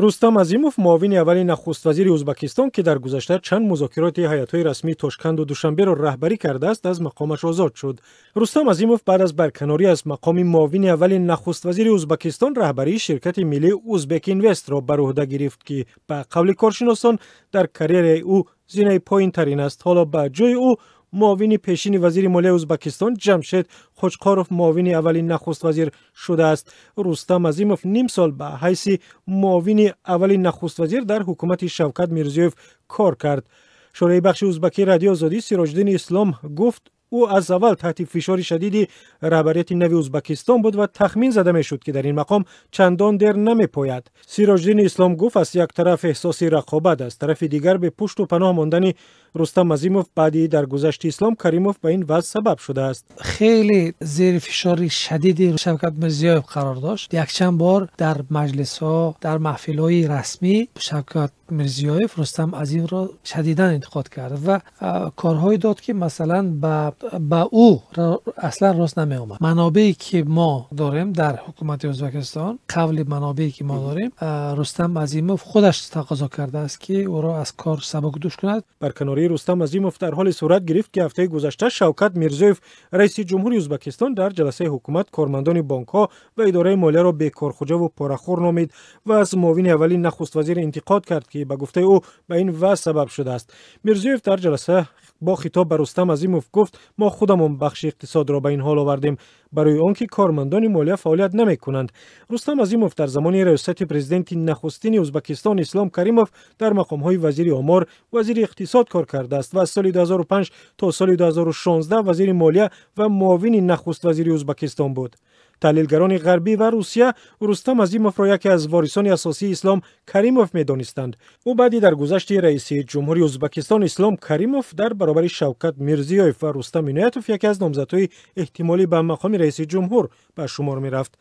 رستم عظیموف معاون اول نخست وزیر ازبکستان که در گذشته چند مذاکرات هیئت‌های رسمی تاشکند و دوشنبه را رهبری کرده است از مقامش آزاد شد. رستم عظیموف بعد از برکناری از مقام معاون اول نخست وزیر ازبکستان رهبری شرکت ملی ازبک اینوست را بر عهده گرفت که به قول کارشناسان در کریر او زینه پایین‌ترین است. حالا به جای او معاون پیشین وزیر مالیه ازبکستان جمشید خوچقاروف معاون اول نخست وزیر شده است. رستم عظیموف نیم سال به حیث معاون اول نخست وزیر در حکومت شوکت میرزیوف کار کرد. شورای بخش ازبکی رادیو آزادی سیراج‌الدین اسلام گفت او از اول تحت فشار شدید رهبریت نوی ازبکستان بود و تخمین زده میشد که در این مقام چندان دیر نمی‌پاید. سیراج‌الدین اسلام گفت از یک طرف احساس رقابت است، طرف دیگر به پشت و پناه ماندن رستم عظیموف بعدی در گذشت اسلام کریموف به این وضع سبب شده است. خیلی زیر فشار شدید شوکت میرزیوف قرار داشت. یک چند بار در مجلس ها، در محفل های رسمی شوکت میرزیوف رستم عظیموف را شدیداً انتقاد کرد و کارهایی داد که مثلا به او اصلا راست نمی اومد. منابعی که ما داریم در حکومت ازبکستان، قبل منابعی که ما داریم، رستم عظیموف خودش تقاضا کرده است که او را از کار سبکدوش کند. برکناری رستم عظیموف در حال صورت گرفت که هفته گذشته شوکت میرزیوف رئیس جمهوری ازبکستان در جلسه حکومت کارمندان بانک‌ها و اداره مالیه را بیکارخوجه و پاره‌خور نامید و از معاون اولی نخست وزیر انتقاد کرد که به گفته او به این وضع سبب شده است. میرزیوف در جلسه با خطاب به رستم عظیموف گفت ما خودمون بخش اقتصاد را به این حال آوردیم برای آنکه کارمندان مالیه فعالیت نمی‌کنند. رستم عظیموف در زمان ریاست پرزیدنت نخستین ازبکستان اسلام کریموف در مقام‌های وزیر آمار، وزیر اقتصاد کار کرده است و از سال 2005 تا سال 2016 وزیر مالیه و معاون نخست وزیر ازبکستان بود. تحلیلگران غربی و روسیه رستم عظیموف را یکی از وارثان اساسی اسلام کریموف می‌دانستند. او بعدی در گذشت رئیس جمهوری ازبکستان اسلام کریموف در برابر شوکت میرزیوف و رستم اینایتوف یکی از نامزدهای احتمالی به مقام رئیس جمهور به شمار می‌رفت.